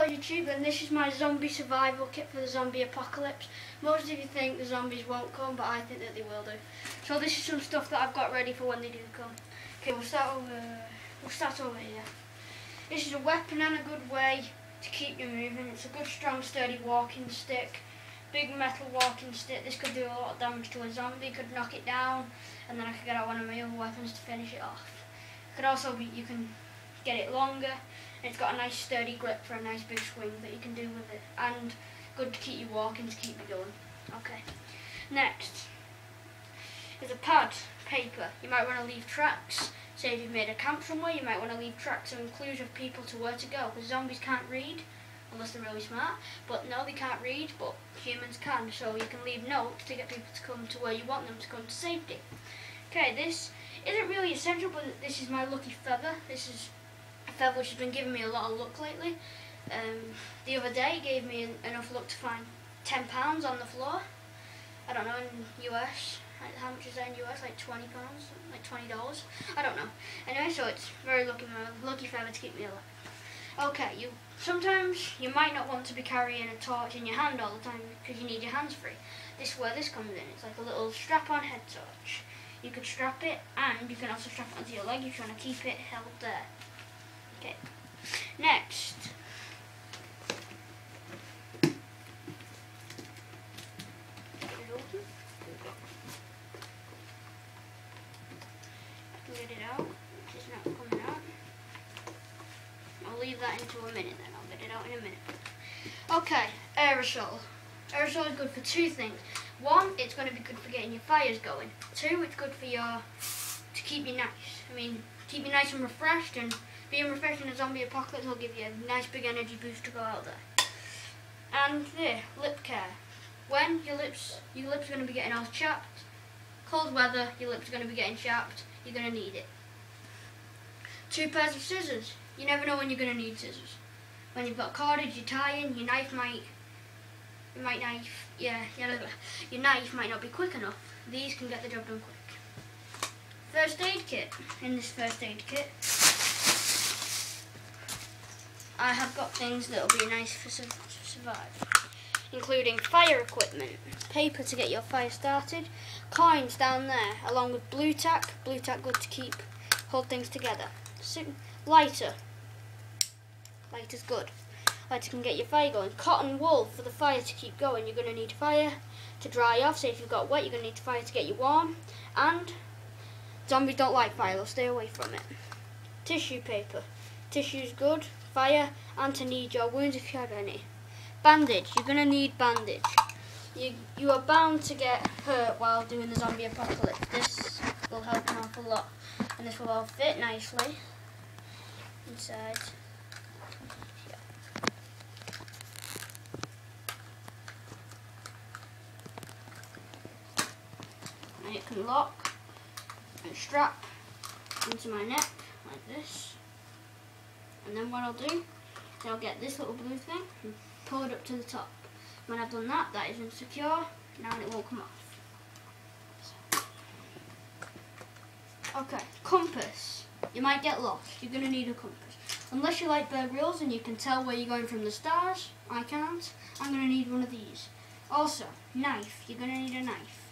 YouTube, and this is my zombie survival kit for the zombie apocalypse. Most of you think the zombies won't come, but I think that they will do. So this is some stuff that I've got ready for when they do come. Okay, we'll start over here. This is a weapon and a good way to keep you moving. It's a good, strong, sturdy walking stick. Big metal walking stick. This could do a lot of damage to a zombie, could knock it down, and then I could get out one of my other weapons to finish it off. It could also be, you can get it longer, and it's got a nice sturdy grip for a nice big swing that you can do with it, and good to keep you walking, to keep you going. Okay, next is a pad, paper. You might want to leave tracks. Say if you've made a camp somewhere, you might want to leave tracks and clues of people to where to go, because zombies can't read unless they're really smart. But no, they can't read, but humans can, so you can leave notes to get people to come to where you want them to come to safety. Okay, this isn't really essential, but this is my lucky feather. This is a feather which has been giving me a lot of luck lately. The other day it gave me enough luck to find £10 on the floor. I don't know, in US, how much is that in US? Like £20, like $20? I don't know. Anyway, so it's very lucky, my lucky feather to keep me alive. Okay, sometimes you might not want to be carrying a torch in your hand all the time because you need your hands free. This is where this comes in. It's like a little strap-on head torch. You could strap it, and you can also strap it onto your leg if you want to keep it held there. Okay. Next. Get it open. I can get it out. It's not coming out. I'll leave that into a minute then. I'll get it out in a minute. Okay, aerosol. Aerosol is good for two things. One, it's going to be good for getting your fires going. Two, it's good for to keep you nice. I mean, keep you nice and refreshed, and being refreshed in a zombie apocalypse will give you a nice big energy boost to go out there. And there, lip care. When your lips are going to be getting all chapped, cold weather, your lips are going to be getting chapped, you're going to need it. 2 pairs of scissors. You never know when you're going to need scissors. When you've got cordage, you're tying, your knife might not be quick enough. These can get the job done quick. First aid kit. In this first aid kit, I have got things that will be nice to survive, including fire equipment, paper to get your fire started, coins down there, along with blue tack good to hold things together. Lighter. Lighter's good. Lighter can get your fire going. Cotton wool for the fire to keep going. You're going to need fire to dry off. So if you've got wet, you're going to need fire to get you warm. And zombies don't like fire, they'll stay away from it. Tissue paper. Tissue's good. Fire, and to knead your wounds if you have any. Bandage. You're going to need bandage. You are bound to get hurt while doing the zombie apocalypse. This will help an awful lot. And this will all fit nicely inside. And it can lock and strap into my neck like this. And then what I'll do is I'll get this little blue thing and pull it up to the top. When I've done that, that is insecure. Now it won't come off. Okay, compass. You might get lost. You're going to need a compass. Unless you like Bear Grylls and you can tell where you're going from the stars, I can't. I'm going to need one of these. Also, knife. You're going to need a knife.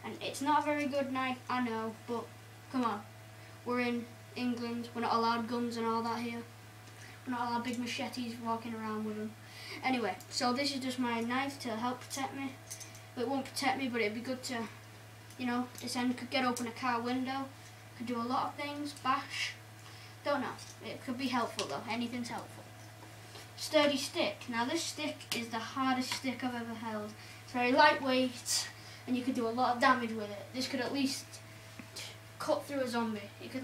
And it's not a very good knife, I know, but come on. We're in England. We're not allowed guns and all that here. We're not allowed big machetes walking around with them. Anyway, so this is just my knife to help protect me. It won't protect me, but it'd be good to, this end could get open a car window. Could do a lot of things. Bash. Don't know. It could be helpful though. Anything's helpful. Sturdy stick. Now this stick is the hardest stick I've ever held. It's very lightweight, and you could do a lot of damage with it. This could at least cut through a zombie. You could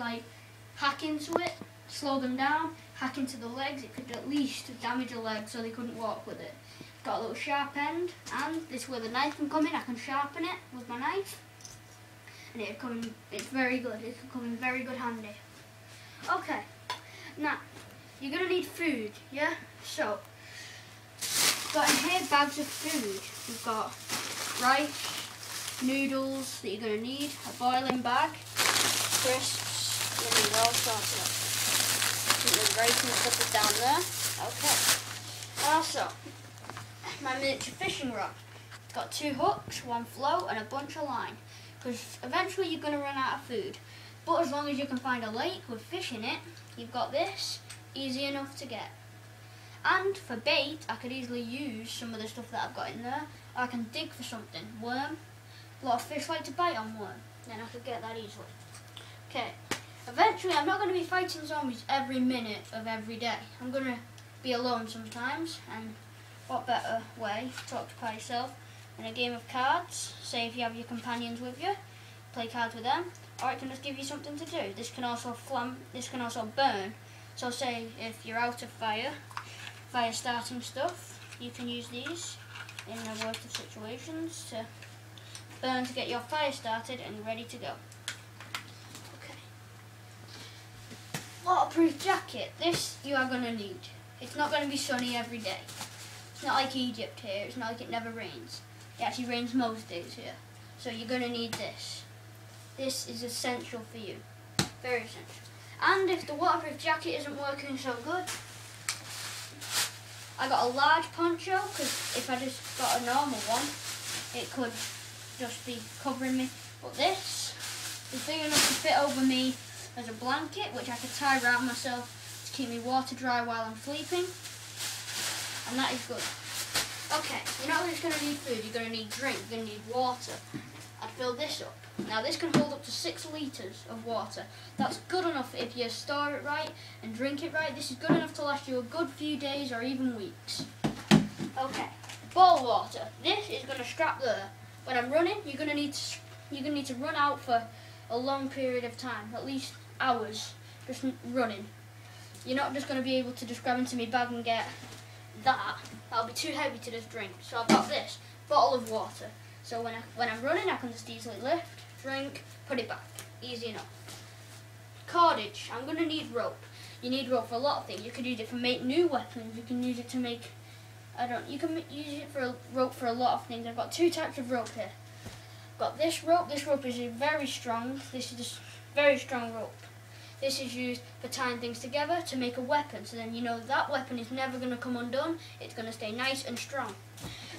hack into it, slow them down, hack into the legs. It could at least damage a leg so they couldn't walk with it. It's got a little sharp end, and this is where the knife can come in. I can sharpen it with my knife, and it's very good. It can come in very good handy. Okay, now you're gonna need food, yeah? So, got in here bags of food. We've got rice, noodles that you're going to need, a boiling bag, crisps, you're going to need all sorts of. The rice and stuff is down there. Okay. Also, my miniature fishing rod. It's got 2 hooks, 1 float and a bunch of line. Because eventually you're going to run out of food. But as long as you can find a lake with fish in it, you've got this, easy enough to get. And for bait, I could easily use some of the stuff that I've got in there. I can dig for something, worm. A lot of fish like to bite on worm. Then I could get that easily. Okay, eventually I'm not going to be fighting zombies every minute of every day. I'm going to be alone sometimes, and what better way to occupy yourself in a game of cards? Say if you have your companions with you, play cards with them, or it can just give you something to do. This can also burn. So say if you're out of fire starting stuff, you can use these in the worst of situations to burn to get your fire started and ready to go. Okay. Waterproof jacket. This you are going to need. It's not going to be sunny every day. It's not like Egypt here. It's not like it never rains. It actually rains most days here. So you're going to need this. This is essential for you. Very essential. And if the waterproof jacket isn't working so good, I got a large poncho, because if I just got a normal one, it could just be covering me. But this is big enough to fit over me as a blanket, which I could tie around myself to keep me water dry while I'm sleeping. And that is good. Okay, you're not just going to need food, you're going to need drink, you're going to need water. I'd fill this up. Now this can hold up to 6 litres of water. That's good enough if you store it right and drink it right. This is good enough to last you a good few days or even weeks. Okay, bottled water. This is going to strap there. When I'm running, you're going to need to run out for a long period of time, at least hours, just running. You're not just going to be able to just grab into my bag and get that. That'll be too heavy to just drink. So I've got this bottle of water. So when I'm running, I can just easily lift, drink, put it back. Easy enough. Cordage. I'm going to need rope. You need rope for a lot of things. You could use it for make new weapons. You can use it to make, you can use it for a rope for a lot of things. I've got 2 types of rope here. I've got this rope. This rope is very strong. This is just very strong rope. This is used for tying things together to make a weapon. So then you know that weapon is never going to come undone. It's going to stay nice and strong.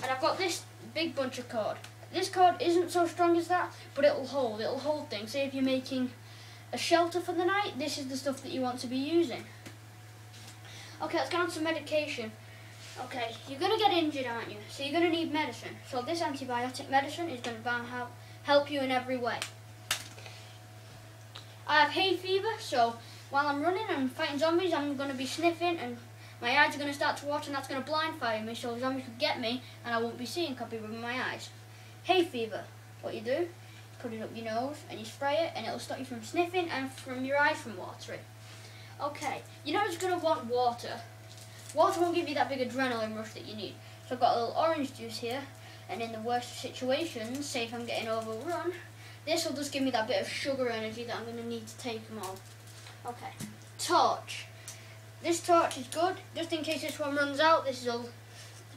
And I've got this big bunch of cord. This cord isn't so strong as that, but it'll hold things. Say if you're making a shelter for the night, this is the stuff that you want to be using. Okay, let's go on to medication. Okay, you're going to get injured, aren't you? So you're going to need medicine. So this antibiotic medicine is going to help you in every way. I have hay fever, so while I'm running and fighting zombies, I'm going to be sniffing and my eyes are going to start to water, and that's going to blindfire me, so zombies could get me and I won't be seeing copy with my eyes. Hay fever. What you do, put it up your nose and you spray it, and it'll stop you from sniffing and from your eyes from watering. Okay, you're not just going to want water. Water won't give you that big adrenaline rush that you need. So I've got a little orange juice here, and in the worst of situations, say if I'm getting overrun, this will just give me that bit of sugar energy that I'm going to need to take them all. Okay, torch. This torch is good, just in case this one runs out. This is a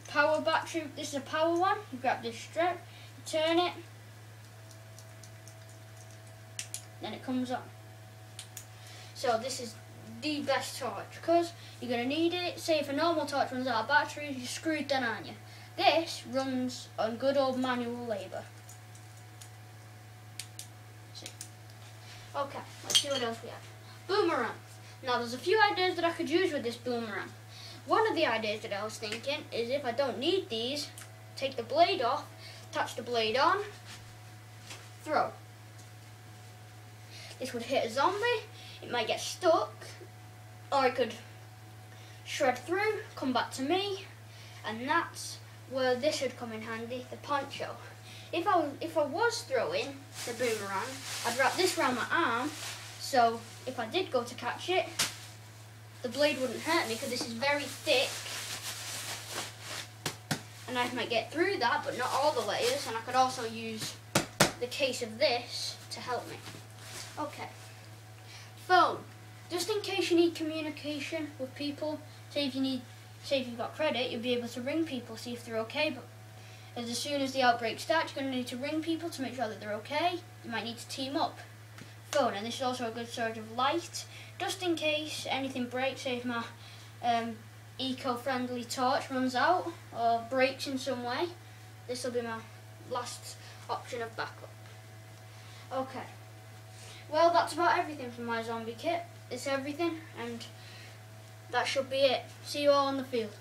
power battery. This is a power one. You grab this strap, you turn it, then it comes on. So this is the best torch, because you're going to need it. Say if a normal torch runs out of batteries, you're screwed then, aren't you? This runs on good old manual labour. Okay, let's see what else we have. Boomerang. Now there's a few ideas that I could use with this boomerang. One of the ideas that I was thinking is if I don't need these, take the blade off, attach the blade on, throw. This would hit a zombie, it might get stuck, or it could shred through, come back to me, and that's where this would come in handy, the poncho. If I was throwing the boomerang, I'd wrap this around my arm, so if I did go to catch it, the blade wouldn't hurt me because this is very thick, and I might get through that, but not all the layers, and I could also use the case of this to help me. Okay, phone. Just in case you need communication with people, say if you've got credit, you'll be able to ring people, see if they're okay, but as soon as the outbreak starts, you're going to need to ring people to make sure that they're okay. You might need to team up. Phone, and this is also a good source of light, just in case anything breaks. Say if my eco-friendly torch runs out or breaks in some way, this will be my last option of backup. Okay, well that's about everything for my zombie kit. It's everything, and that should be it. See you all in the field.